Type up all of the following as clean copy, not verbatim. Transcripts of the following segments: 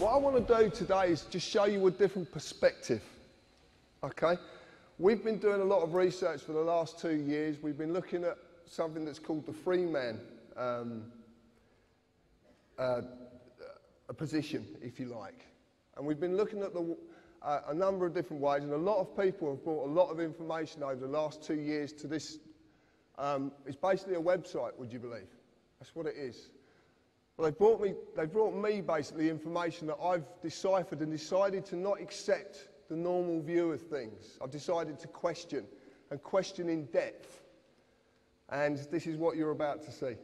What I want to do today is just show you a different perspective, okay? We've been doing a lot of research for the last 2 years. We've been looking at something that's called the free man a position, if you like. And we've been looking at a number of different ways, and a lot of people have brought a lot of information over the last 2 years to this. It's basically a website, would you believe? That's what it is. Well, they brought me basically information that I've deciphered and decided to not accept the normal view of things. I've decided to question, and question in depth. And this is what you're about to see.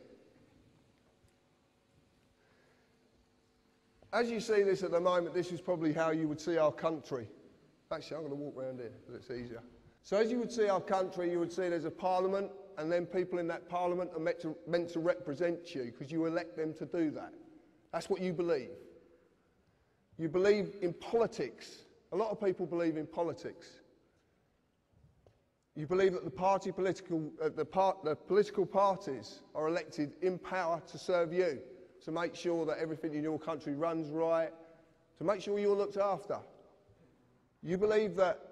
As you see this at the moment, this is probably how you would see our country. Actually, I'm going to walk around here because it's easier. So as you would see our country, you would see there's a parliament, and then people in that parliament are meant to represent you because you elect them to do that. That's what you believe. You believe in politics. A lot of people believe in politics. You believe that the political parties are elected in power to serve you, to make sure that everything in your country runs right, to make sure you're looked after. You believe that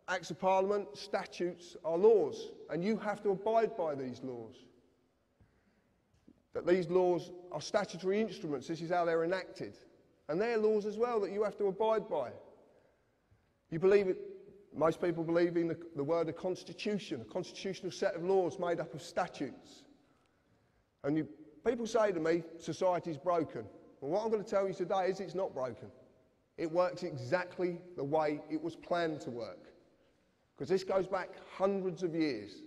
Acts of Parliament, statutes are laws, and you have to abide by these laws. That these laws are statutory instruments, this is how they're enacted. And they're laws as well that you have to abide by. You believe it, most people believe in the word of constitution, a constitutional set of laws made up of statutes. And people say to me, society's broken. Well, what I'm going to tell you today is it's not broken. It works exactly the way it was planned to work. Because this goes back hundreds of years.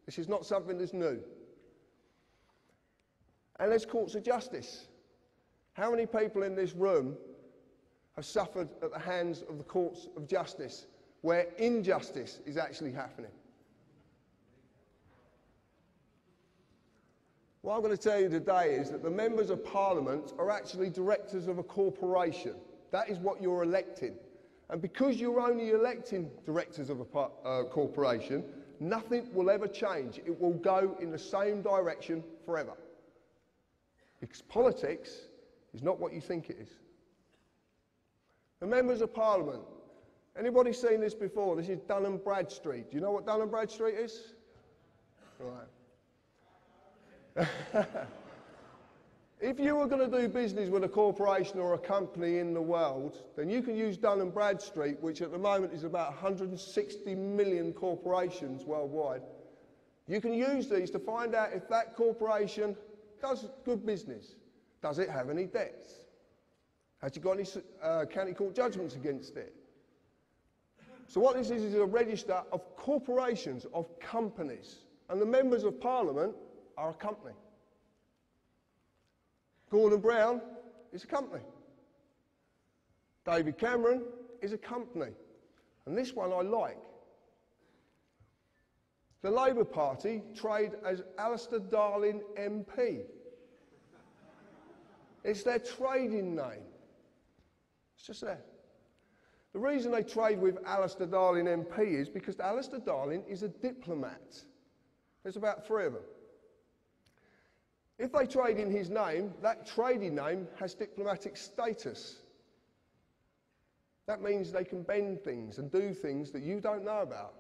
This is not something that's new. And there's courts of justice. How many people in this room have suffered at the hands of the courts of justice where injustice is actually happening? What I'm going to tell you today is that the members of Parliament are actually directors of a corporation. That is what you're electing. And because you're only electing directors of a corporation, nothing will ever change. It will go in the same direction forever. Because politics is not what you think it is. The members of Parliament, anybody seen this before? This is Dun & Bradstreet. Do you know what Dun & Bradstreet is? Right. If you were going to do business with a corporation or a company in the world, then you can use Dun & Bradstreet, which at the moment is about 160 million corporations worldwide. You can use these to find out if that corporation does good business. Does it have any debts? Has it got any county court judgments against it? So what this is a register of corporations, of companies. And the members of Parliament are a company. Gordon Brown is a company. David Cameron is a company. And this one I like. The Labour Party trade as Alistair Darling MP. It's their trading name. It's just there. The reason they trade with Alistair Darling MP is because Alistair Darling is a diplomat. There's about 3 of them. If they trade in his name, that trading name has diplomatic status. That means they can bend things and do things that you don't know about.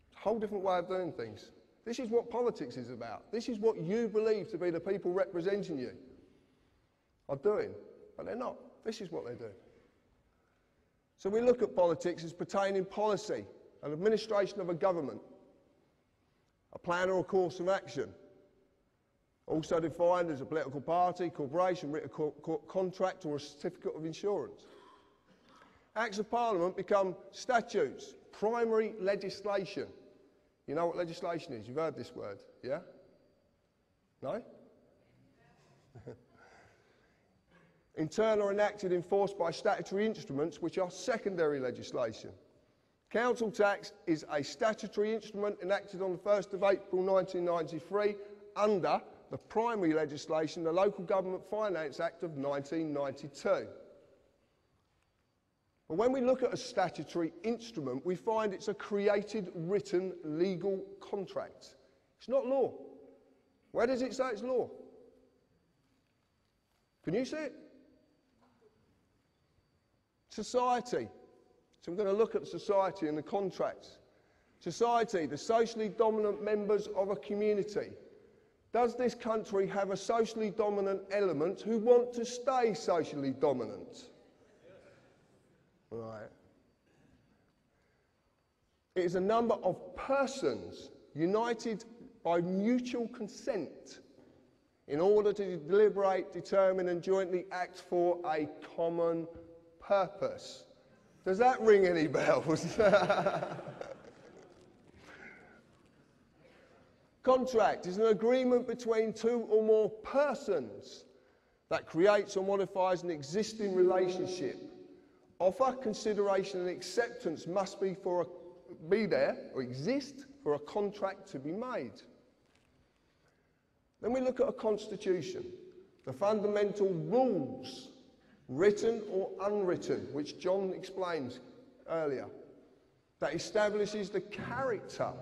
It's a whole different way of doing things. This is what politics is about. This is what you believe to be the people representing you are doing, but they're not. This is what they do. So we look at politics as pertaining policy, an administration of a government, a plan or a course of action, also defined as a political party, corporation, written contract or a certificate of insurance. Acts of Parliament become statutes, primary legislation. You know what legislation is? You've heard this word, yeah? No? Internal or enacted, enforced by statutory instruments, which are secondary legislation. Council tax is a statutory instrument enacted on the 1st of April 1993 under the primary legislation, the Local Government Finance Act of 1992. But when we look at a statutory instrument, we find it's a created, written, legal contract. It's not law. Where does it say it's law? Can you see it? Society. So I'm going to look at society and the contracts. Society, the socially dominant members of a community. Does this country have a socially dominant element who want to stay socially dominant? Right. It is a number of persons united by mutual consent in order to deliberate, determine and jointly act for a common purpose. Does that ring any bells? Contract is an agreement between two or more persons that creates or modifies an existing relationship. Offer, consideration and acceptance must be there or exist for a contract to be made. Then we look at a constitution, the fundamental rules, written or unwritten, which John explains earlier, that establishes the character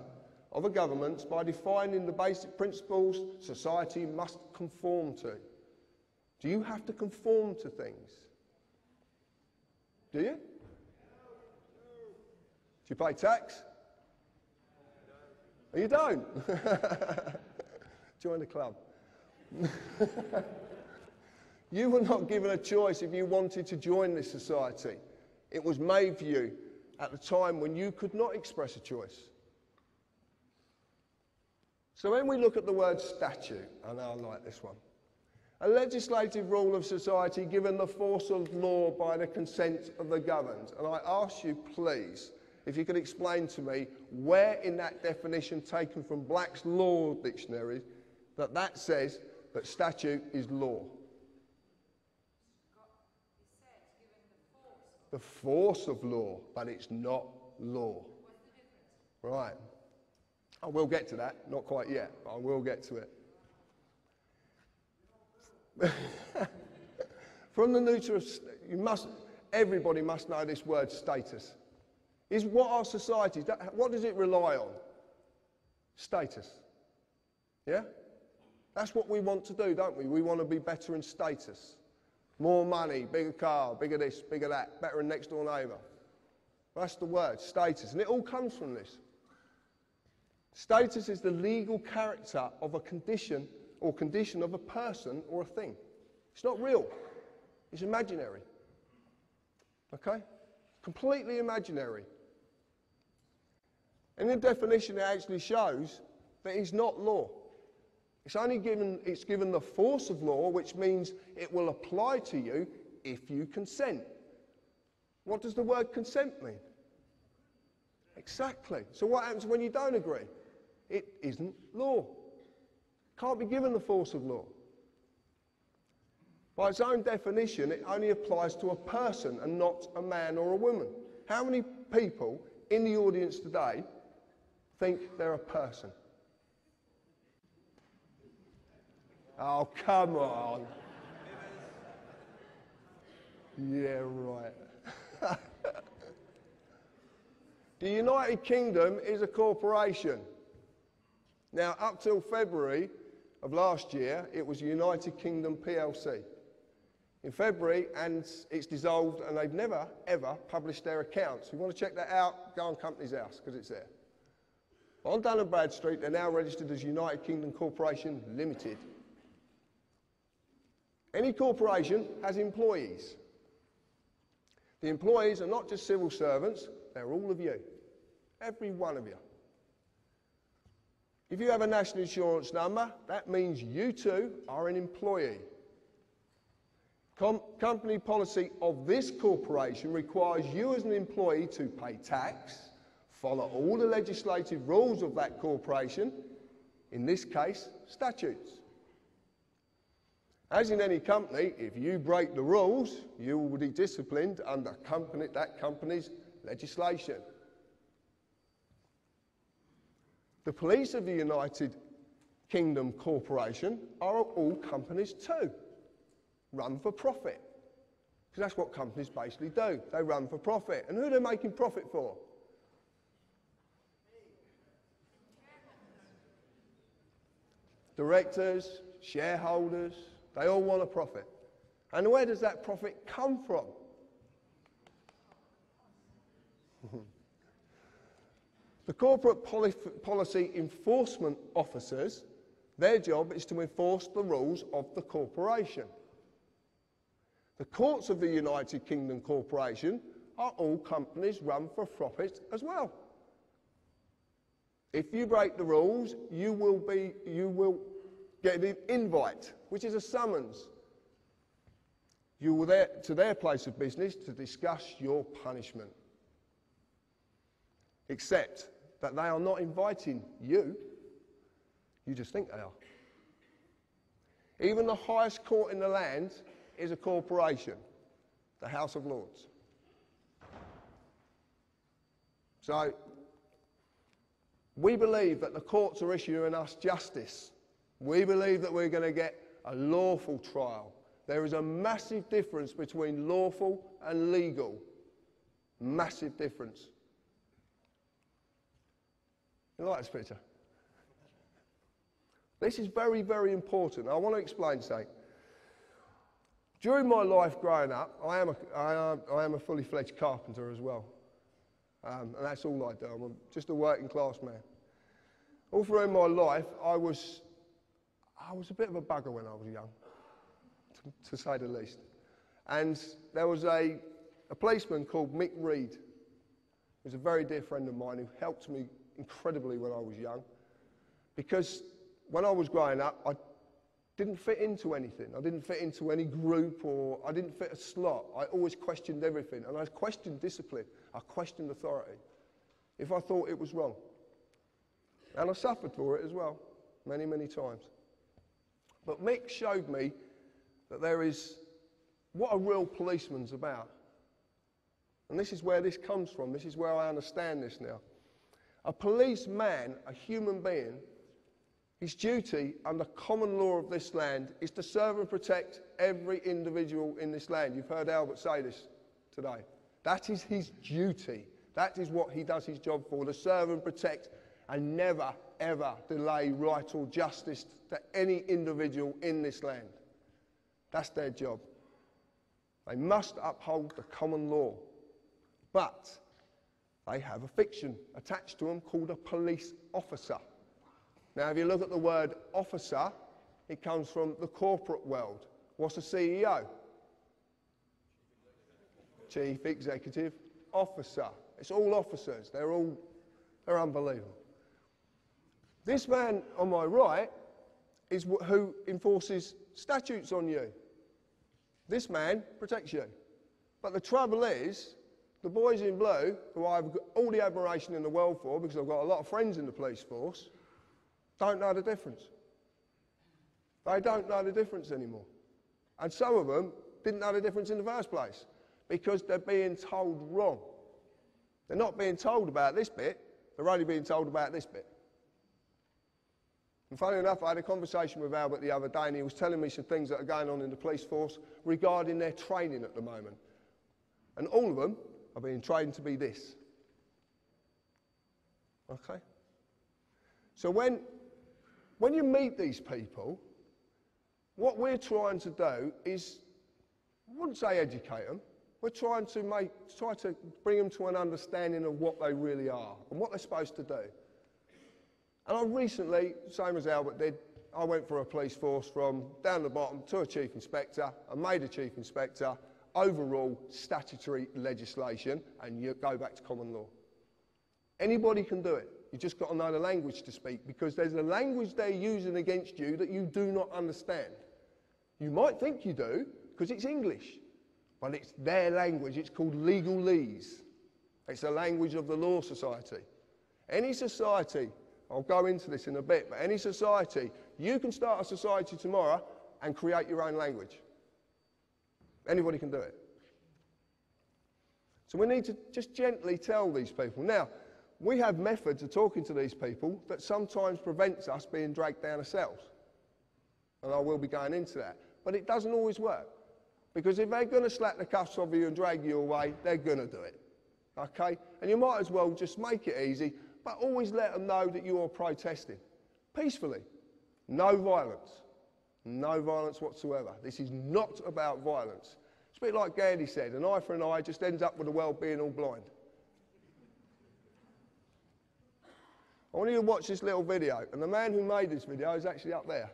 of a government by defining the basic principles society must conform to. Do you have to conform to things? Do you? Do you pay tax? Oh, you don't? Join the club. You were not given a choice if you wanted to join this society. It was made for you at the time when you could not express a choice. So when we look at the word statute, I know I like this one, a legislative rule of society given the force of law by the consent of the governed. And I ask you, please, if you could explain to me where in that definition taken from Black's Law Dictionary that says that statute is law. The force of law, but it's not law. Right. I will get to that, not quite yet, but I will get to it. From the neuter of, everybody must know this word status. Is what our society, what does it rely on? Status. Yeah? That's what we want to do, don't we? We want to be better in status. More money, bigger car, bigger this, bigger that, better than next door neighbour. That's the word, status. And it all comes from this. Status is the legal character of a condition or condition of a person or a thing. It's not real. It's imaginary. Okay? Completely imaginary. In the definition, it actually shows that it's not law. It's given the force of law, which means it will apply to you if you consent. What does the word consent mean? Exactly. So what happens when you don't agree? It isn't law. Can't be given the force of law. By its own definition, it only applies to a person and not a man or a woman. How many people in the audience today think they're a person? Oh, come on. Yeah, right. The United Kingdom is a corporation. Now, up till February of last year, it was United Kingdom PLC. In February, and it's dissolved, and they've never, ever published their accounts. If you want to check that out, go on Companies House, because it's there. On Dun & Bradstreet, they're now registered as United Kingdom Corporation Limited. Any corporation has employees. The employees are not just civil servants, they're all of you. Every one of you. If you have a national insurance number, that means you too are an employee. Company policy of this corporation requires you as an employee to pay tax, follow all the legislative rules of that corporation, in this case, statutes. As in any company, if you break the rules, you will be disciplined under that company's legislation. The police of the United Kingdom Corporation are all companies too, run for profit. Because that's what companies basically do. They run for profit. And who are they making profit for? Directors, shareholders, they all want a profit. And where does that profit come from? The corporate policy enforcement officers, their job is to enforce the rules of the corporation. The courts of the United Kingdom Corporation are all companies run for profit as well. If you break the rules, you will get an invite, which is a summons. You will there to their place of business to discuss your punishment. Except that they are not inviting you. You just think they are. Even the highest court in the land is a corporation, the House of Lords. So, we believe that the courts are issuing us justice. We believe that we're going to get a lawful trial. There is a massive difference between lawful and legal. Massive difference. You like this picture? This is very, very important. I want to explain something. During my life growing up, I am a fully fledged carpenter as well. And that's all I do. I'm just a working class man. All through my life, I was a bit of a bugger when I was young, to say the least. And there was a policeman called Mick Reed. He was a very dear friend of mine who helped me incredibly when I was young. Because when I was growing up, I didn't fit into anything. I didn't fit into any group, or I didn't fit a slot. I always questioned everything. And I questioned discipline. I questioned authority if I thought it was wrong. And I suffered for it as well, many, many times. But Mick showed me that there is what a real policeman's about. And this is where this comes from. This is where I understand this now. A policeman, a human being, his duty under common law of this land is to serve and protect every individual in this land. You've heard Albert say this today. That is his duty. That is what he does his job for, to serve and protect and never, ever delay right or justice to any individual in this land. That's their job. They must uphold the common law. But they have a fiction attached to them called a police officer. Now, if you look at the word officer, it comes from the corporate world. What's a CEO? Chief Executive Officer. It's all officers. They're unbelievable. This man on my right is who enforces statutes on you. This man protects you. But the trouble is, the boys in blue, who I've got all the admiration in the world for, because I've got a lot of friends in the police force, don't know the difference. They don't know the difference anymore. And some of them didn't know the difference in the first place, because they're being told wrong. They're not being told about this bit, they're only being told about this bit. And funny enough, I had a conversation with Albert the other day, and he was telling me some things that are going on in the police force regarding their training at the moment. And all of them are being trained to be this. Okay? So when you meet these people, what we're trying to do is, I wouldn't say educate them, we're try to bring them to an understanding of what they really are and what they're supposed to do. And I recently, same as Albert did, I went for a police force from down the bottom to a chief inspector. I made a chief inspector, overall statutory legislation, and you go back to common law. Anybody can do it. You just got to know the language to speak, because there's a language they're using against you that you do not understand. You might think you do, because it's English, but it's their language. It's called legalese. It's the language of the law society. Any society, I'll go into this in a bit, but any society, you can start a society tomorrow and create your own language. Anybody can do it. So we need to just gently tell these people. Now, we have methods of talking to these people that sometimes prevents us being dragged down ourselves. And I will be going into that. But it doesn't always work. Because if they're going to slap the cuffs off you and drag you away, they're going to do it. Okay? And you might as well just make it easy, but always let them know that you are protesting. Peacefully. No violence. No violence whatsoever. This is not about violence. It's a bit like Gandhi said, an eye for an eye just ends up with the world being all blind. I want you to watch this little video, and the man who made this video is actually up there.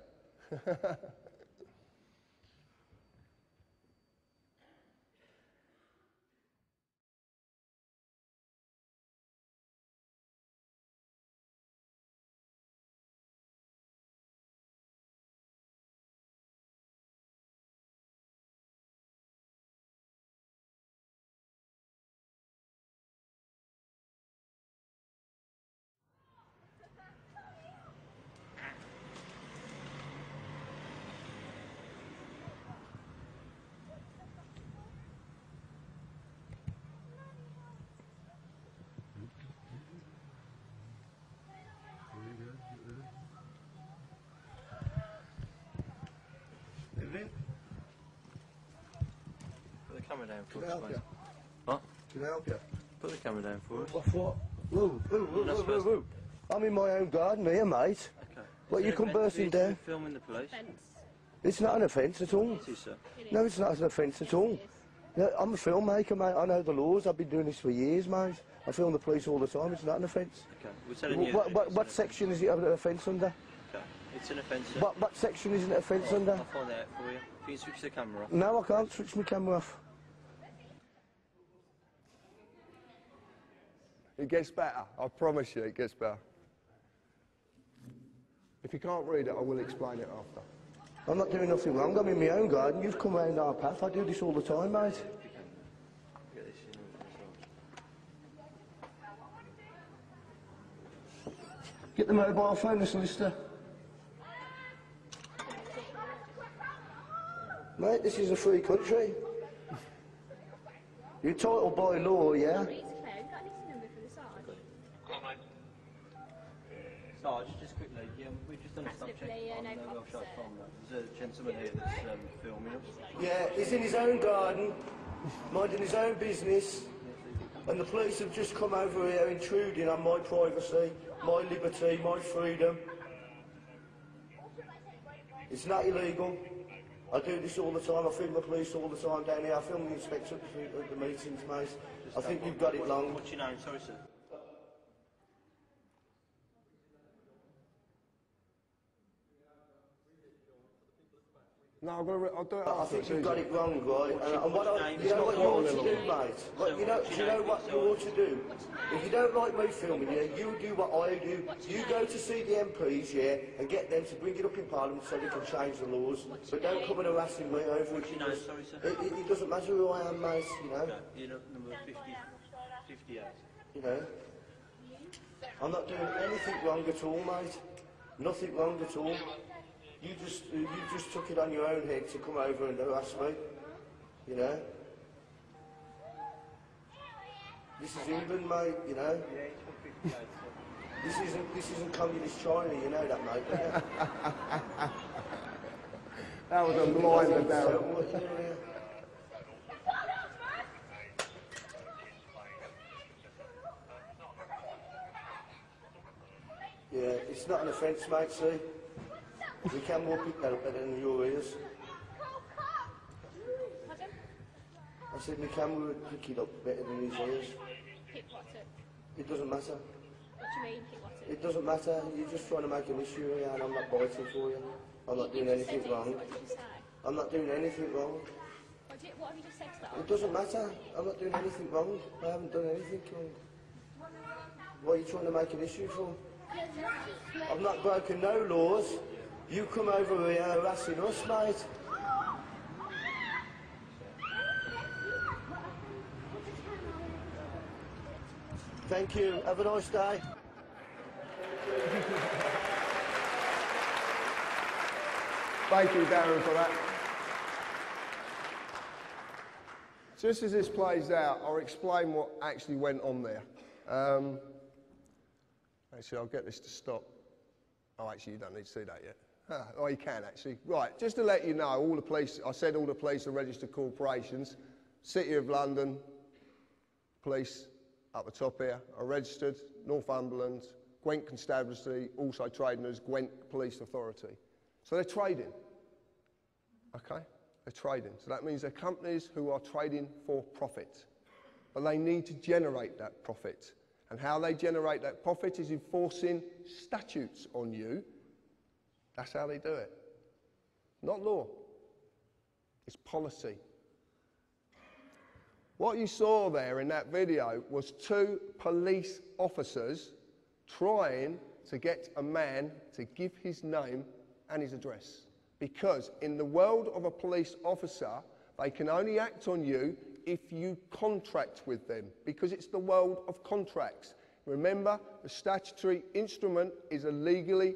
Put the camera down for Can I us, help mate. you? What? Can I help you? Put the camera down for us. What for? Whoa. I'm in my own garden here, mate. Okay. What, you come bursting down? Filming the police? It's not an offence at all. It is, sir. No, it's not an offence at all. No, I'm a filmmaker, mate. I know the laws. I've been doing this for years, mate. I film the police all the time. It's not an offence. Okay. We're telling you. What section is it an offence under? Okay. It's an offence, sir. What section is it an offence under? I'll find out for you. Can you switch the camera off? No, I can't switch my camera off. It gets better. I promise you, it gets better. If you can't read it, I will explain it after. I'm not doing nothing wrong. I'm in my own garden. You've come round our path. I do this all the time, mate. Get this in as well. Get the mobile phone, the solicitor. Mate, this is a free country. You're entitled by law, yeah? Sarge, just quickly, we've just done a stop check on the Welshite farm. There's a gentleman here that's filming us. Yeah, he's in his own garden, minding his own business, and the police have just come over here intruding on my privacy, my liberty, my freedom. It's not illegal. I do this all the time. I film the police all the time down here. I film the inspector at the meetings, mate. I think you've got it long. What's your name? Sorry, sir. No, I'll do it I after. think you've got it wrong, right? And you know what you ought to do, mate? You know what you ought to do? If you don't like me filming you, you do what I do. You go to see the MPs, yeah, and get them to bring it up in Parliament so they can change the laws. But don't come and harassing me over it. What's your name? Sorry, sir. It doesn't matter who I am, mate, you know. Okay. You're number 58. You know. I'm not doing anything wrong at all, mate. Nothing wrong at all. You just took it on your own head to come over and harass me, you know. This is England, mate, you know. This isn't communist China, you know that, mate. Yeah. That was a blinder down. Yeah, it's not an offence, mate, see. We can walk it better than your ears. I said my camera would pick it up better than his ears. Pick what up? It doesn't matter. What do you mean, pick what up? It doesn't matter. You're just trying to make an issue here and I'm not biting for you. I'm not doing anything wrong. What did you say? I'm not doing anything wrong. What have you just said to that? It doesn't matter. I'm not doing anything wrong. I haven't done anything wrong. What are you trying to make an issue for? I've not broken no laws. You come over here harassing us, mate. Thank you. Have a nice day. Thank you, Darren, for that. Just as this plays out, I'll explain what actually went on there. Actually, I'll get this to stop. Oh, actually, you don't need to see that yet. Oh, you can, actually. Right, just to let you know, all the police, I said all the police are registered corporations. City of London Police, up the top here, are registered. Northumberland, Gwent Constabulary, also trading as Gwent Police Authority. So they're trading, okay? They're trading. So that means they're companies who are trading for profit. But they need to generate that profit. And how they generate that profit is enforcing statutes on you. That's how they do it. Not law. It's policy. What you saw there in that video was 2 police officers trying to get a man to give his name and his address. Because in the world of a police officer, they can only act on you if you contract with them, because it's the world of contracts. Remember, the statutory instrument is a legally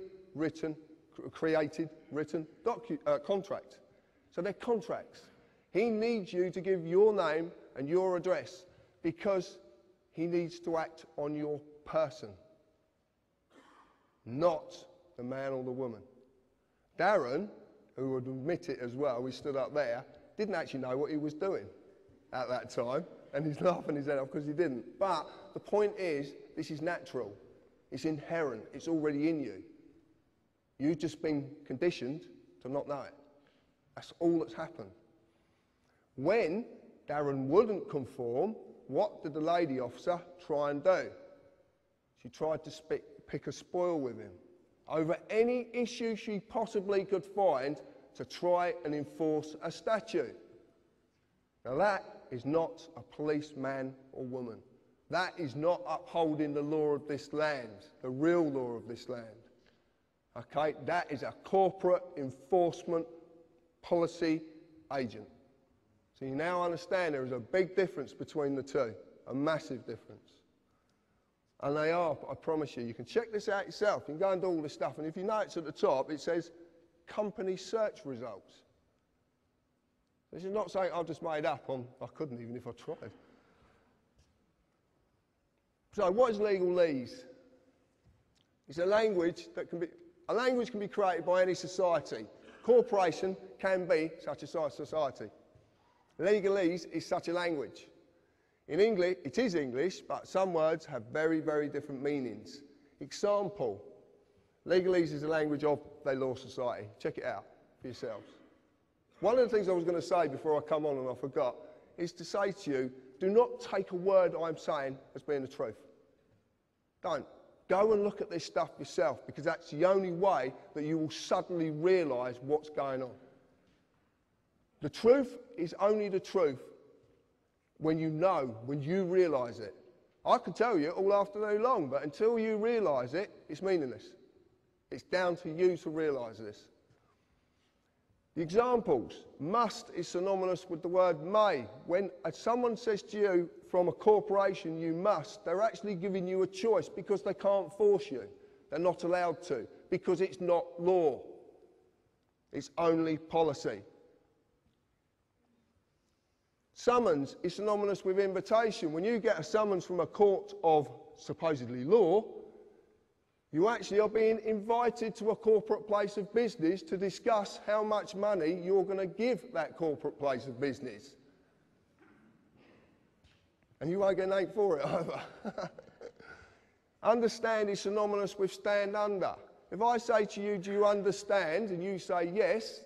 created written contract. So they're contracts. He needs you to give your name and your address because he needs to act on your person, not the man or the woman. Darren, who would admit it as well, he stood up there, didn't actually know what he was doing at that time, and he's laughing his head off because he didn't. But the point is, this is natural. It's inherent. It's already in you. You've just been conditioned to not know it. That's all that's happened. When Darren wouldn't conform, what did the lady officer try and do? She tried to pick a spoil with him over any issue she possibly could find to try and enforce a statute. Now that is not a policeman or woman. That is not upholding the law of this land, the real law of this land. Okay, that is a corporate enforcement policy agent. So you now understand there is a big difference between the two, a massive difference. And they are, I promise you, you can check this out yourself. You can go and do all this stuff, and if you notice at the top, it says company search results. This is not something I've just made up on, I couldn't even if I tried. So what is legalese? It's a language that can be created by any society. Corporation can be such a society. Legalese is such a language. In English, it is English, but some words have very, very different meanings. Example, legalese is a language of the law society. Check it out for yourselves. One of the things I was going to say before I come on and I forgot is to say to you, do not take a word I'm saying as being the truth. Don't. Go and look at this stuff yourself, because that's the only way that you will suddenly realise what's going on. The truth is only the truth when you know, when you realise it. I can tell you all afternoon long, but until you realise it, it's meaningless. It's down to you to realise this. The examples. Must is synonymous with the word may. When someone says to you from a corporation, you must, they're actually giving you a choice because they can't force you. They're not allowed to, because it's not law. It's only policy. Summons is synonymous with invitation. When you get a summons from a court of supposedly law, you actually are being invited to a corporate place of business to discuss how much money you're going to give that corporate place of business. And you won't get named for it either. Understand is synonymous with stand under. If I say to you, do you understand? And you say yes,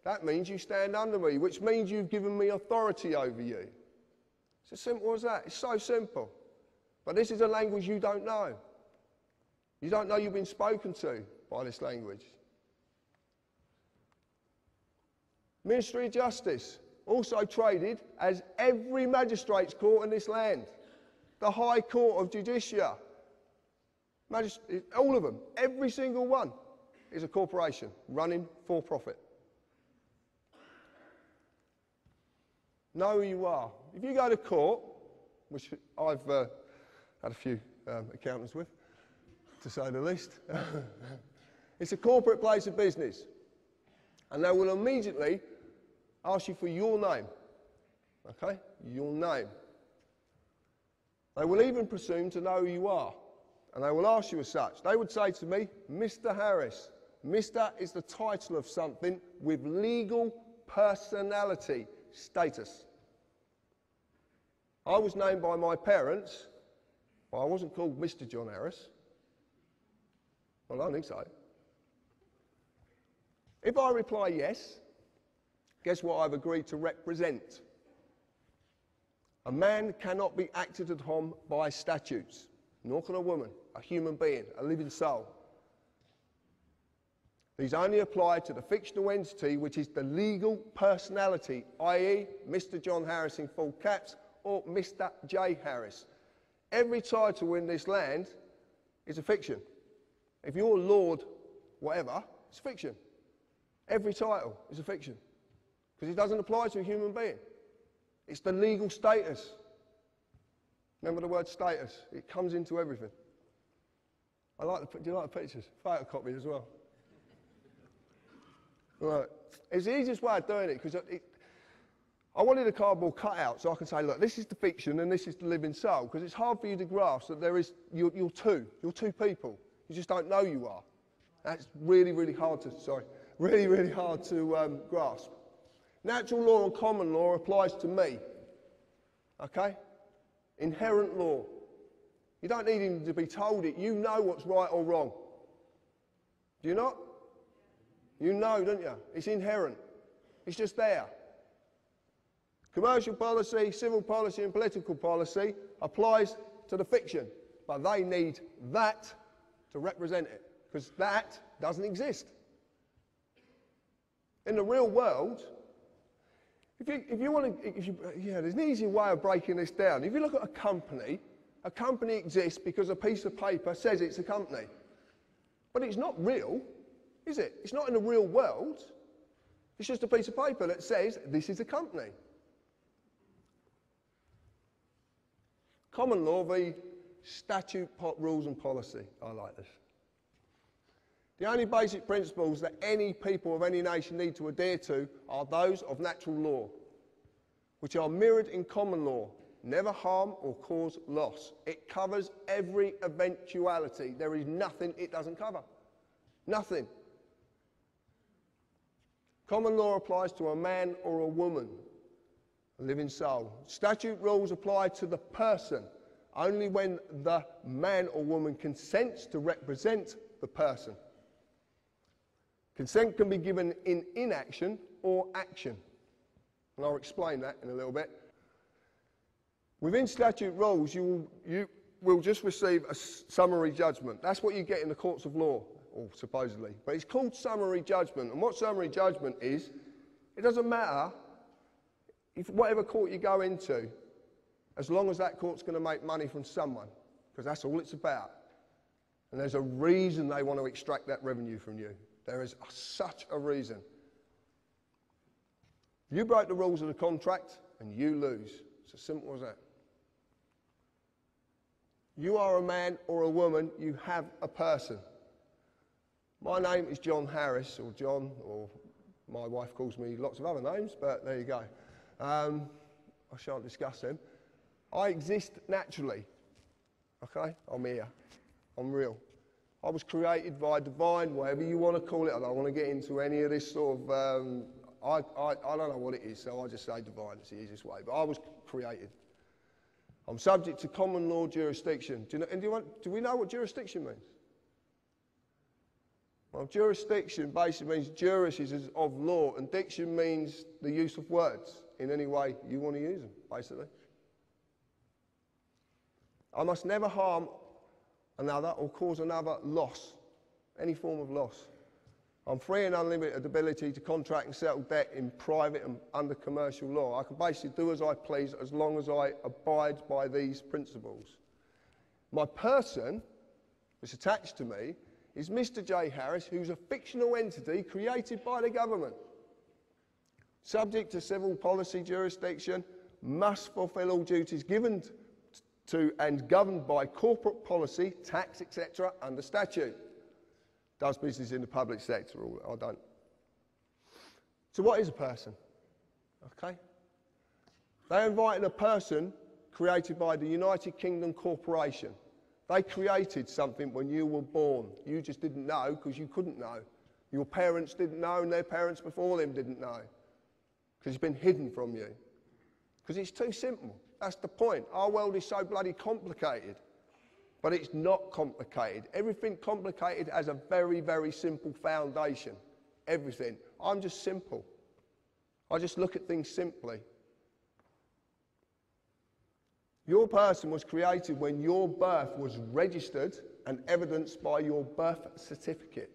that means you stand under me, which means you've given me authority over you. It's as simple as that. It's so simple. But this is a language you don't know. You don't know you've been spoken to by this language. Ministry of Justice, also traded as every magistrate's court in this land. The High Court of Judicia. All of them, every single one, is a corporation running for profit. Know who you are. If you go to court, which I've had a few accountants with, to say the least, it's a corporate place of business. And they will immediately ask you for your name. Okay? Your name. They will even presume to know who you are. And they will ask you as such. They would say to me, Mr. Harris. Mr. is the title of something with legal personality, status. I was named by my parents, but I wasn't called Mr. John Harris. Well, I don't think so. If I reply yes, guess what I've agreed to represent? A man cannot be acted upon by statutes. nor can a woman, a human being, a living soul. These only apply to the fictional entity, which is the legal personality, i.e. Mr. John Harris in full caps or Mr. J. Harris. Every title in this land is a fiction. If you're Lord whatever, it's fiction. Every title is a fiction because it doesn't apply to a human being. It's the legal status. Remember the word status? It comes into everything. Do you like the pictures? Photocopy as well. Right. It's the easiest way of doing it because I wanted a cardboard cutout so I can say, look, this is the fiction and this is the living soul, because it's hard for you to grasp that you're two people. You just don't know you are. That's really, really hard to grasp. Natural law and common law applies to me. Okay? Inherent law. You don't need even to be told it. You know what's right or wrong. Do you not? You know, don't you? It's inherent. It's just there. Commercial policy, civil policy and political policy applies to the fiction, but they need that to represent it, because that doesn't exist. In the real world, there's an easy way of breaking this down. If you look at a company exists because a piece of paper says it's a company. But it's not real, is it? It's not in the real world. It's just a piece of paper that says this is a company. Common law v. statute, rules and policy. I like this. The only basic principles that any people of any nation need to adhere to are those of natural law, which are mirrored in common law. Never harm or cause loss. It covers every eventuality. There is nothing it doesn't cover. Nothing. Common law applies to a man or a woman, a living soul. Statute rules apply to the person only when the man or woman consents to represent the person. Consent can be given in inaction or action, and I'll explain that in a little bit. Within statute rules, you will just receive a summary judgment. That's what you get in the courts of law, or supposedly. But it's called summary judgment. And what summary judgment is, it doesn't matter if whatever court you go into, as long as that court's going to make money from someone, because that's all it's about. And there's a reason they want to extract that revenue from you. There is such a reason. You break the rules of the contract and you lose. It's as simple as that. You are a man or a woman, you have a person. My name is John Harris, or John, or my wife calls me lots of other names, but there you go. I shan't discuss them. I exist naturally. Okay? I'm here. I'm real. I was created by divine, whatever you want to call it. I don't want to get into any of this sort of, I don't know what it is, so I just say divine. It's the easiest way. But I was created. I'm subject to common law jurisdiction. Do we know what jurisdiction means? Well, jurisdiction basically means juris is of law, and diction means the use of words in any way you want to use them, basically. I must never harm another or cause another loss, any form of loss. I'm free and unlimited ability to contract and settle debt in private and under commercial law. I can basically do as I please as long as I abide by these principles. My person, that's attached to me, is Mr. J. Harris, who's a fictional entity created by the government. Subject to civil policy jurisdiction, must fulfil all duties given to and governed by corporate policy, tax, etc., under statute. Does business in the public sector, or I don't. So what is a person? Okay. They invited a person created by the United Kingdom Corporation. They created something when you were born. You just didn't know because you couldn't know. Your parents didn't know and their parents before them didn't know. Because it's been hidden from you. Because it's too simple. That's the point. Our world is so bloody complicated. But it's not complicated. Everything complicated has a very, very simple foundation. Everything. I'm just simple. I just look at things simply. Your person was created when your birth was registered and evidenced by your birth certificate.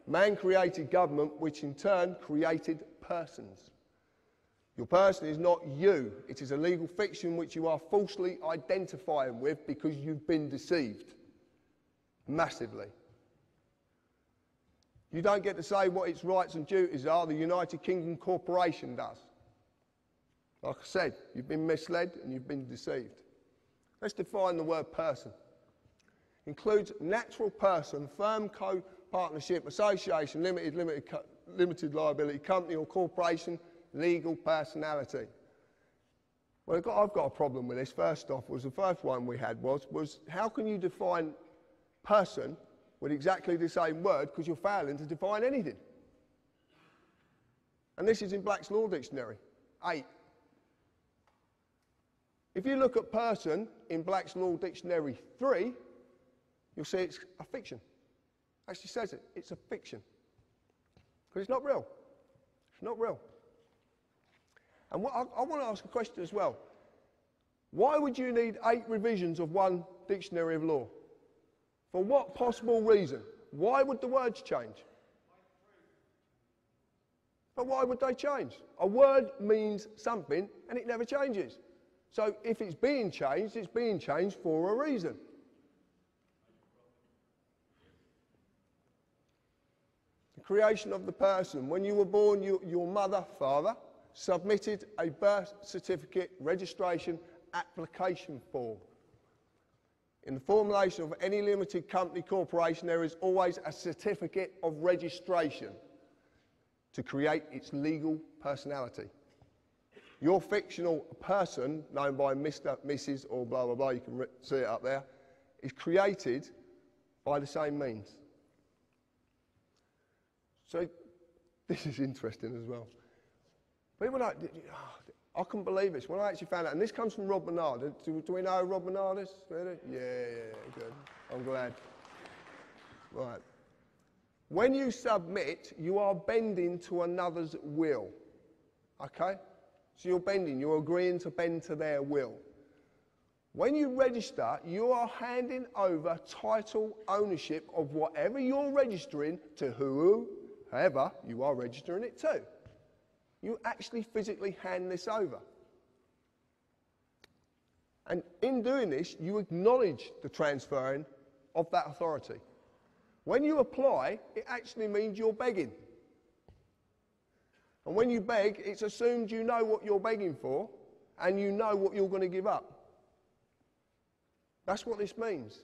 Man created government, which in turn created persons. Your person is not you. It is a legal fiction which you are falsely identifying with because you've been deceived. Massively. You don't get to say what its rights and duties are. The United Kingdom Corporation does. Like I said, you've been misled and you've been deceived. Let's define the word person. Includes natural person, firm, co-partnership, association, limited liability, company or corporation, legal personality. Well, I've got a problem with this. First off, the first one we had was how can you define person with exactly the same word because you're failing to define anything? And this is in Black's Law Dictionary, 8. If you look at person in Black's Law Dictionary 3, you'll see it's a fiction. Actually says it, it's a fiction. Because it's not real. It's not real. And I want to ask a question as well. Why would you need 8 revisions of one dictionary of law? For what possible reason? Why would the words change? But why would they change? A word means something and it never changes. So if it's being changed for a reason. The creation of the person. When you were born, your mother, father, submitted a birth certificate registration application form. In the formulation of any limited company corporation, there is always a certificate of registration to create its legal personality. Your fictional person, known by Mr., Mrs. or blah, blah, blah, you can see it up there, is created by the same means. So this is interesting as well. People don't, I couldn't believe this. When I actually found out, and this comes from Rob Bernard. Do we know who Rob Bernard is? Really? Yeah, good. I'm glad. Right. When you submit, you are bending to another's will. Okay? So you're bending, you're agreeing to bend to their will. When you register, you are handing over title ownership of whatever you're registering to whoever you are registering it to. You actually physically hand this over. And in doing this, you acknowledge the transferring of that authority. When you apply, it actually means you're begging. And when you beg, it's assumed you know what you're begging for and you know what you're going to give up. That's what this means.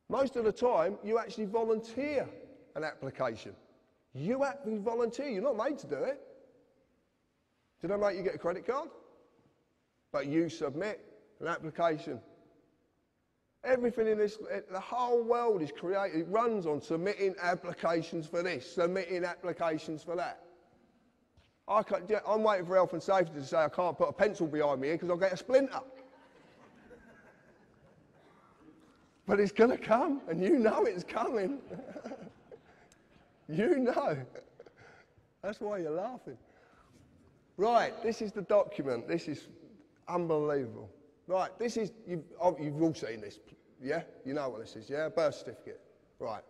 Most of the time, you actually volunteer an application. You actually volunteer. You're not made to do it. Did I make you get a credit card? But you submit an application. Everything in this, the whole world is created, it runs on submitting applications for this, submitting applications for that. I'm waiting for health and safety to say I can't put a pencil behind me here because I'll get a splinter. But it's going to come, and you know it's coming. You know. That's why you're laughing. Right, this is the document. This is unbelievable. Right, this is, you've all seen this, yeah? You know what this is, yeah? Birth certificate. Right.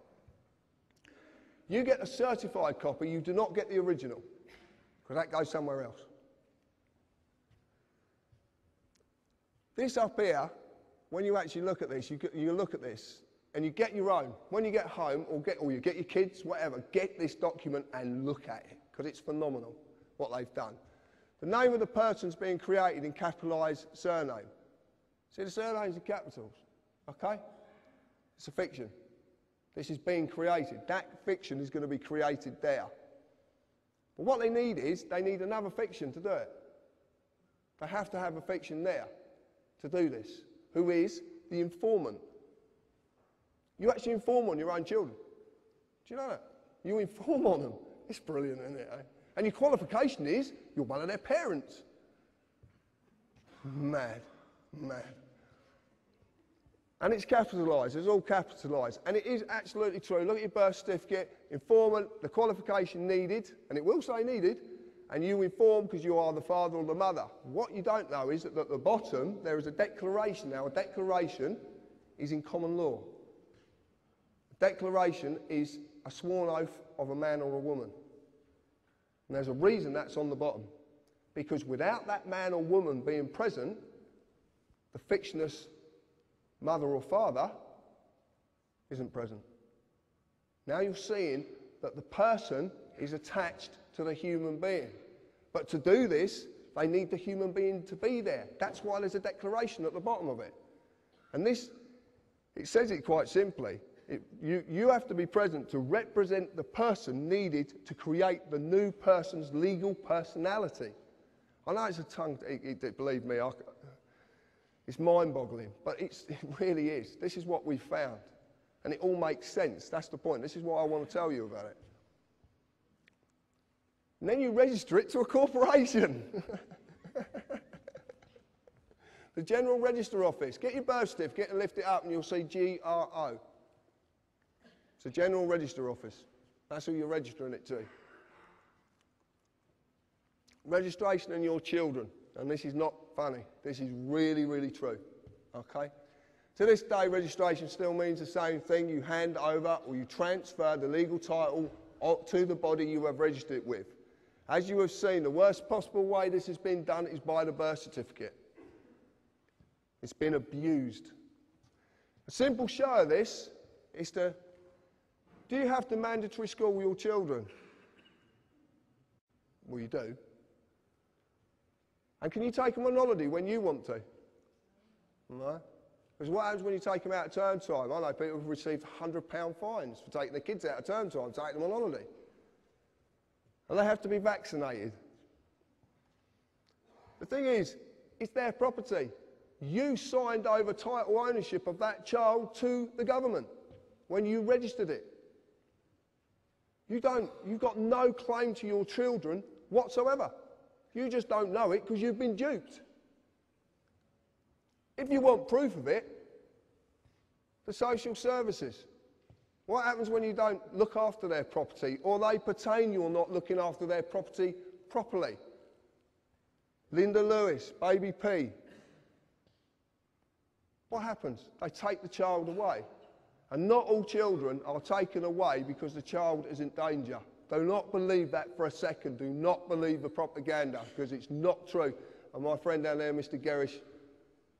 You get a certified copy, you do not get the original, because that goes somewhere else. This up here, when you actually look at this, you look at this, and you get your own. When you get home, or you get your kids, whatever, get this document and look at it, because it's phenomenal what they've done. The name of the person's being created in capitalised surname. See, the surname's in capitals, okay? It's a fiction. This is being created. That fiction is going to be created there. But what they need is, they need another fiction to do it. They have to have a fiction there to do this, who is the informant. You actually inform on your own children. Do you know that? You inform on them. It's brilliant, isn't it? Eh? And your qualification is, you're one of their parents. Mad, mad. And it's capitalised, it's all capitalised. And it is absolutely true. Look at your birth certificate, informant, the qualification needed, and it will say needed, and you inform because you are the father or the mother. What you don't know is that at the bottom there is a declaration. Now, a declaration is in common law. A declaration is a sworn oath of a man or a woman. And there's a reason that's on the bottom. Because without that man or woman being present, the fictitious mother or father isn't present. Now you're seeing that the person is attached to the human being. But to do this, they need the human being to be there. That's why there's a declaration at the bottom of it. And this, it says it quite simply. You have to be present to represent the person needed to create the new person's legal personality. I know it's a tongue, believe me, it's mind-boggling, but it really is. This is what we found. And it all makes sense. That's the point. This is what I want to tell you about it. And then you register it to a corporation. The General Register Office. Get your birth certificate and lift it up and you'll see GRO. It's a General Register Office. That's who you're registering it to. Registration and your children. And this is not funny. This is really, really true. Okay? To this day, registration still means the same thing. You hand over or you transfer the legal title to the body you have registered it with. As you have seen, the worst possible way this has been done is by the birth certificate. It's been abused. A simple show of this is do you have to mandatory school your children? Well, you do. And can you take them on holiday when you want to? No. Because what happens when you take them out at term time? I know people have received £100 fines for taking their kids out at term time, taking them on holiday. And they have to be vaccinated. The thing is, it's their property. You signed over title ownership of that child to the government when you registered it. You've got no claim to your children whatsoever. You just don't know it because you've been duped. If you want proof of it, the social services. What happens when you don't look after their property or they pertain you're not looking after their property properly? Linda Lewis, Baby P. What happens? They take the child away. And not all children are taken away because the child is in danger. Do not believe that for a second. Do not believe the propaganda because it's not true. And my friend down there, Mr. Gerrish,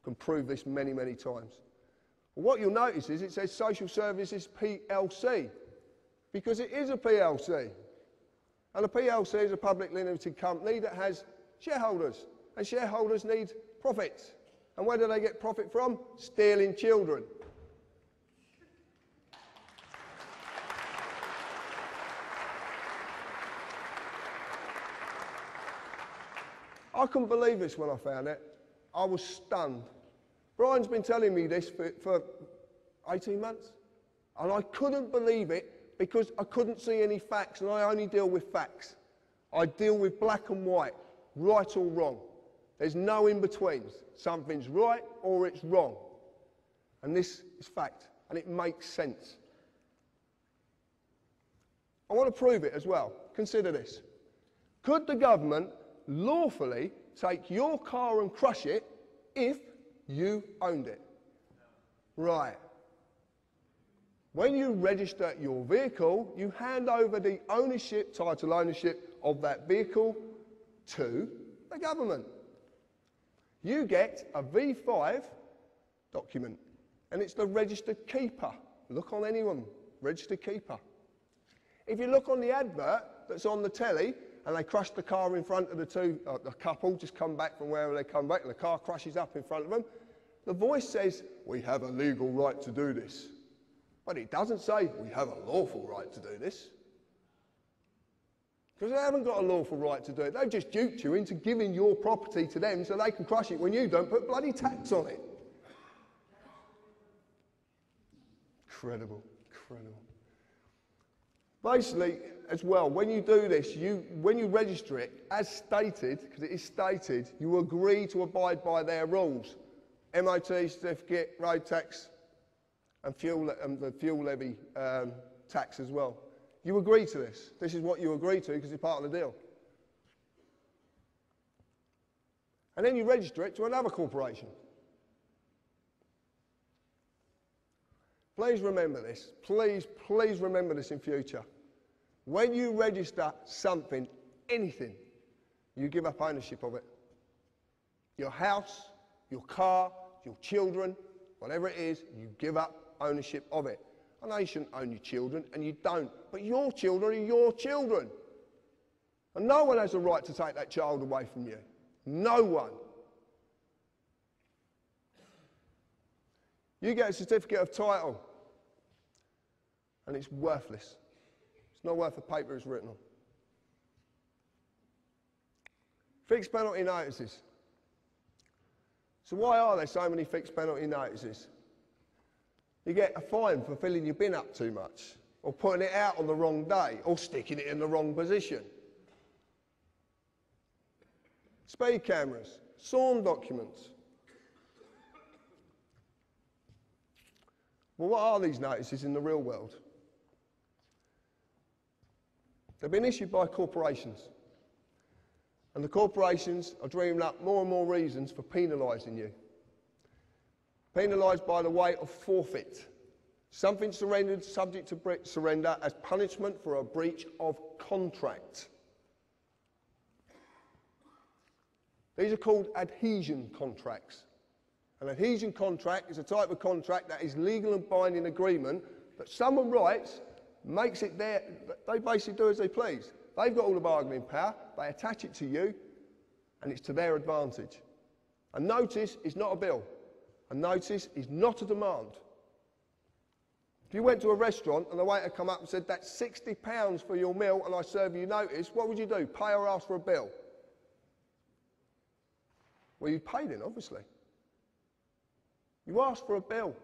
can prove this many, many times. Well, what you'll notice is it says Social Services PLC because it is a PLC. And a PLC is a public limited company that has shareholders. And shareholders need profits. And where do they get profit from? Stealing children. I couldn't believe this when I found it. I was stunned. Brian's been telling me this for 18 months. And I couldn't believe it because I couldn't see any facts, and I only deal with facts. I deal with black and white, right or wrong. There's no in-betweens. Something's right or it's wrong. And this is fact, and it makes sense. I want to prove it as well. Consider this. Could the government lawfully take your car and crush it if you owned it? Right. When you register your vehicle, you hand over the ownership, title ownership of that vehicle to the government. You get a V5 document, and it's the registered keeper. Look on anyone, registered keeper. If you look on the advert that's on the telly, and they crush the car in front of the couple, just come back from wherever they come back, and the car crashes up in front of them, the voice says, we have a legal right to do this. But it doesn't say, we have a lawful right to do this. Because they haven't got a lawful right to do it. They've just duped you into giving your property to them so they can crush it when you don't put bloody tax on it. Incredible, incredible. Basically, as well, when you do this, when you register it, as stated, because it is stated, you agree to abide by their rules. MOT certificate, road tax, and the fuel levy tax as well. You agree to this. This is what you agree to because it's part of the deal. And then you register it to another corporation. Please remember this. Please, please remember this in future. When you register something, anything, you give up ownership of it. Your house, your car, your children, whatever it is, you give up ownership of it. I know you shouldn't own your children, and you don't, but your children are your children. And no one has a right to take that child away from you. No one. You get a certificate of title, and it's worthless. It's not worth the paper it's written on. Fixed penalty notices. So why are there so many fixed penalty notices? You get a fine for filling your bin up too much, or putting it out on the wrong day, or sticking it in the wrong position. Speed cameras, sworn documents. Well, what are these notices in the real world? They've been issued by corporations. And the corporations are dreaming up more and more reasons for penalising you. Penalised by the way of forfeit. Something surrendered subject to surrender as punishment for a breach of contract. These are called adhesion contracts. An adhesion contract is a type of contract that is legal and binding agreement that someone writes, makes it their, they basically do as they please. They've got all the bargaining power, they attach it to you, and it's to their advantage. A notice is not a bill. A notice is not a demand. If you went to a restaurant and the waiter come up and said, that's £60 for your meal and I serve you notice, what would you do? Pay or ask for a bill? Well, you paid it, obviously. You asked for a bill.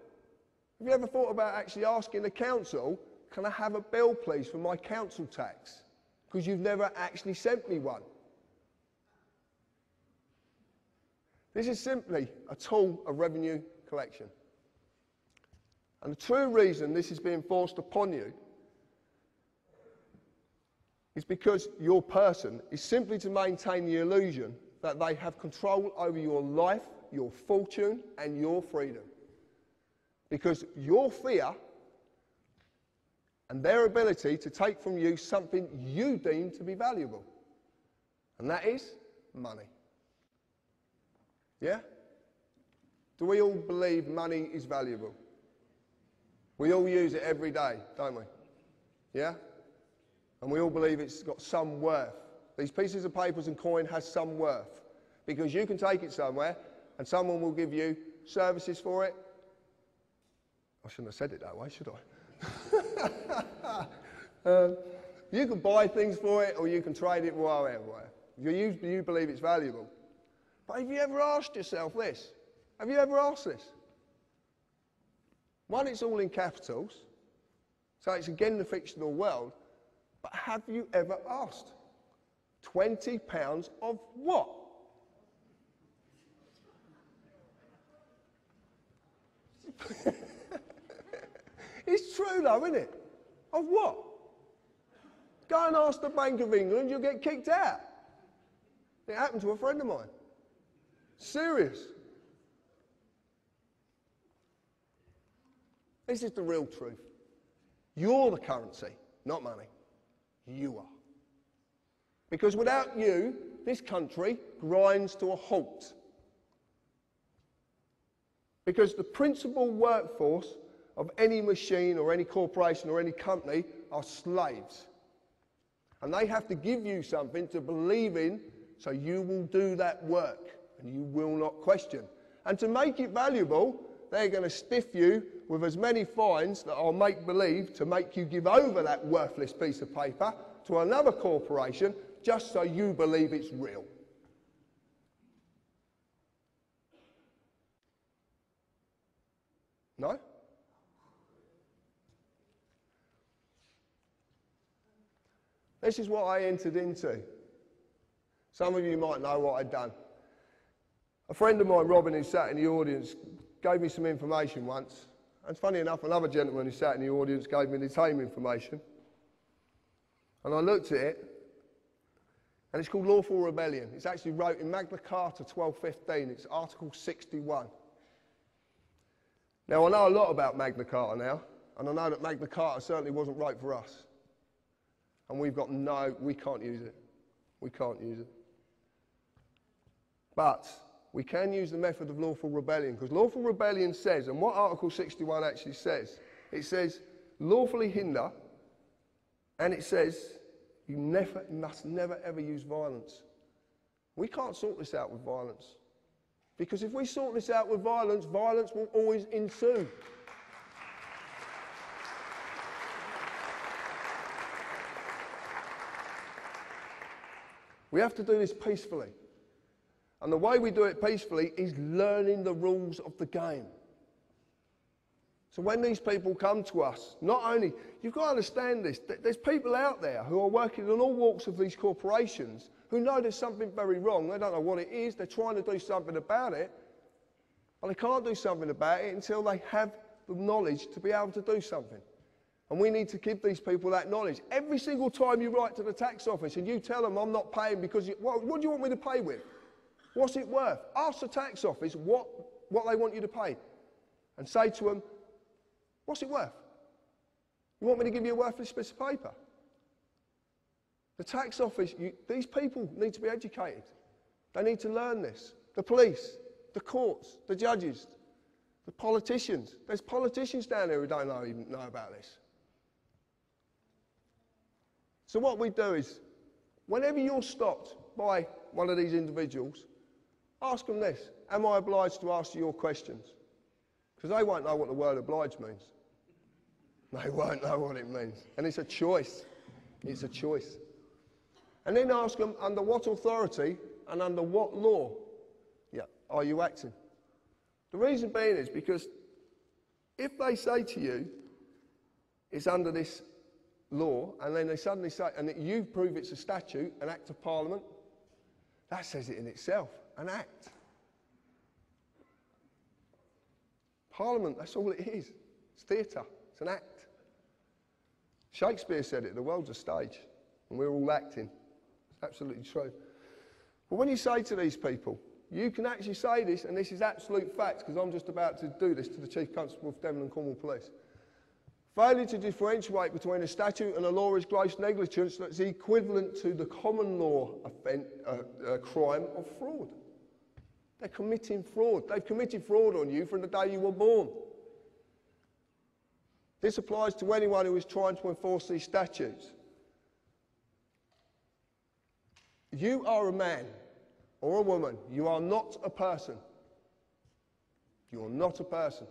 Have you ever thought about actually asking the council, can I have a bill, please, for my council tax? Because you've never actually sent me one. This is simply a tool of revenue collection. And the true reason this is being forced upon you is because your person is simply to maintain the illusion that they have control over your life, your fortune, and your freedom. Because your fear and their ability to take from you something you deem to be valuable. And that is money. Yeah? Do we all believe money is valuable? We all use it every day, don't we? Yeah? And we all believe it's got some worth. These pieces of papers and coin has some worth. Because you can take it somewhere and someone will give you services for it. I shouldn't have said it that way, should I? You can buy things for it or you can trade it whatever. You believe it's valuable. But have you ever asked yourself this? Have you ever asked this? One, it's all in capitals, so it's again the fictional world, but have you ever asked? £20 of what? It's true though, isn't it? Of what? Go and ask the Bank of England, you'll get kicked out. It happened to a friend of mine. Serious. This is the real truth. You're the currency, not money. You are. Because without you, this country grinds to a halt. Because the principal workforce of any machine or any corporation or any company are slaves. And they have to give you something to believe in so you will do that work and you will not question. And to make it valuable, they're going to stiff you with as many fines that are make-believe to make you give over that worthless piece of paper to another corporation just so you believe it's real. No? This is what I entered into. Some of you might know what I'd done. A friend of mine, Robin, who sat in the audience, gave me some information once. And funny enough, another gentleman who sat in the audience gave me the same information. And I looked at it, And it's called Lawful Rebellion. It's actually wrote in Magna Carta 1215. It's Article 61. Now, I know a lot about Magna Carta now, and I know that Magna Carta certainly wasn't right for us. And we can't use it. We can't use it. But we can use the method of lawful rebellion, because lawful rebellion says, and what Article 61 actually says, it says lawfully hinder, and it says you must never ever use violence. We can't sort this out with violence, because if we sort this out with violence, violence will always ensue. We have to do this peacefully. And the way we do it peacefully is learning the rules of the game. So when these people come to us, not only, you've got to understand this, there's people out there who are working in all walks of these corporations who know there's something very wrong. They don't know what it is. They're trying to do something about it. But they can't do something about it until they have the knowledge to be able to do something. And we need to give these people that knowledge. Every single time you write to the tax office and you tell them, I'm not paying because, what do you want me to pay with? What's it worth? Ask the tax office what they want you to pay. And say to them, what's it worth? You want me to give you a worthless piece of paper? The tax office, these people need to be educated. They need to learn this. The police, the courts, the judges, the politicians. There's politicians down there who don't even know about this. So what we do is, whenever you're stopped by one of these individuals, ask them this: am I obliged to ask you your questions? Because they won't know what the word obliged means. They won't know what it means. And it's a choice. It's a choice. And then ask them, under what authority and under what law are you acting? The reason being is because if they say to you, it's under this law, and then they suddenly say, and you prove it's a statute, an act of parliament, that says it in itself, an act. Parliament, that's all it is. It's theatre, it's an act. Shakespeare said it, the world's a stage, and we're all acting. It's absolutely true. But when you say to these people, you can actually say this, and this is absolute fact, because I'm just about to do this to the Chief Constable of Devon and Cornwall Police. Failure to differentiate between a statute and a law is gross negligence that's equivalent to the common law crime of fraud. They're committing fraud. They've committed fraud on you from the day you were born. This applies to anyone who is trying to enforce these statutes. You are a man or a woman. You are not a person. You are not a person.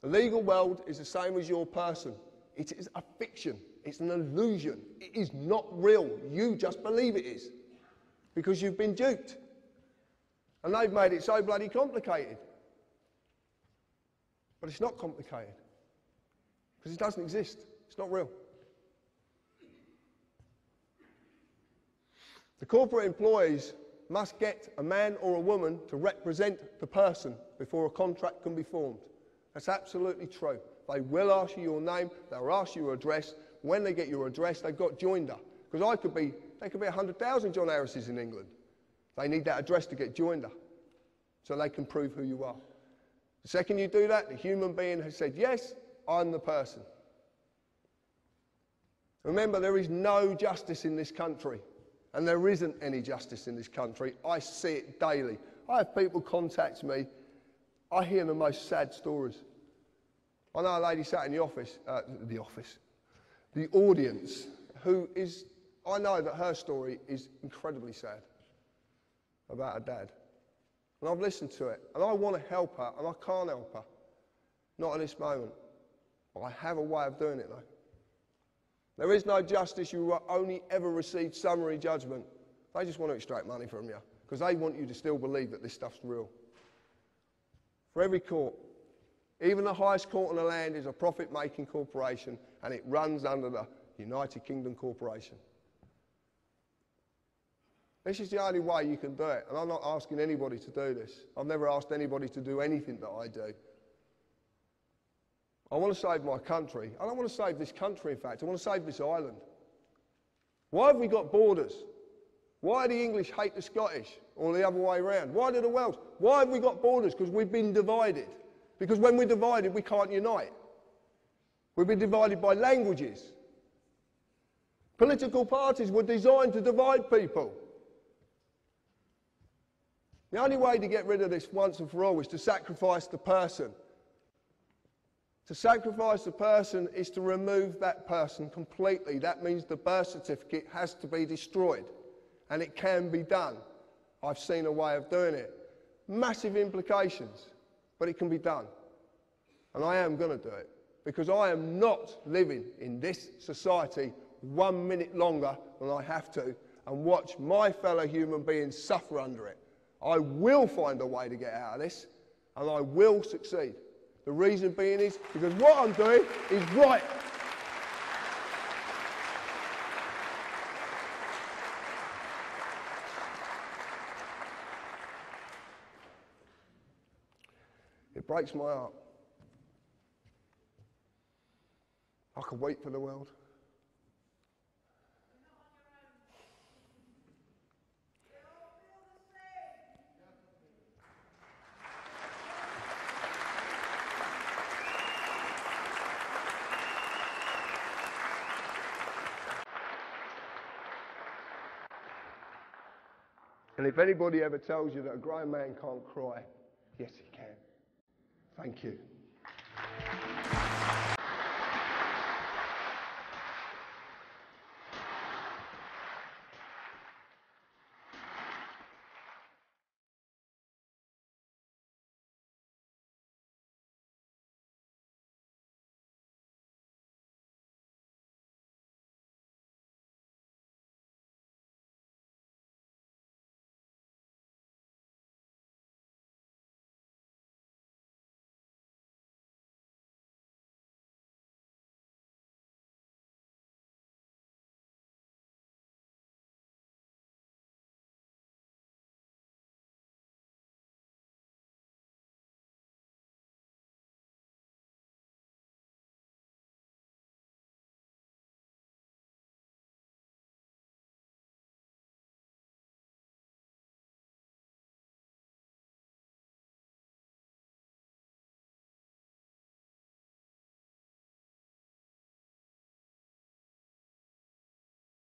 The legal world is the same as your person. It is a fiction. It's an illusion. It is not real. You just believe it is because you've been duped. And they've made it so bloody complicated. But it's not complicated because it doesn't exist. It's not real. The corporate employees must get a man or a woman to represent the person before a contract can be formed. That's absolutely true. They will ask you your name, they'll ask you your address. When they get your address, they've got joinder. Because there could be 100,000 John Harrises in England. They need that address to get joinder, so they can prove who you are. The second you do that, the human being has said, yes, I'm the person. Remember, there is no justice in this country, and there isn't any justice in this country. I see it daily. I have people contact me. I hear the most sad stories. I know a lady sat in the audience, who is, I know that her story is incredibly sad about her dad. And I've listened to it, and I want to help her, and I can't help her. Not at this moment. But I have a way of doing it, though. There is no justice. You will only ever receive summary judgment. They just want to extract money from you, because they want you to still believe that this stuff's real. For every court, even the highest court in the land is a profit-making corporation, and it runs under the United Kingdom Corporation. This is the only way you can do it, and I'm not asking anybody to do this. I've never asked anybody to do anything that I do. I want to save my country. I don't want to save this country, in fact. I want to save this island. Why have we got borders? Why do the English hate the Scottish, or the other way around? Why do the Welsh? Why have we got borders? Because we've been divided. Because when we're divided, we can't unite. We've been divided by languages. Political parties were designed to divide people. The only way to get rid of this once and for all is to sacrifice the person. To sacrifice the person is to remove that person completely. That means the birth certificate has to be destroyed. And it can be done. I've seen a way of doing it. Massive implications, but it can be done. And I am going to do it, because I am not living in this society 1 minute longer than I have to and watch my fellow human beings suffer under it. I will find a way to get out of this, and I will succeed. The reason being is because what I'm doing is right. It breaks my heart. I could wait for the world. And if anybody ever tells you that a grown man can't cry, yes, he can. Thank you.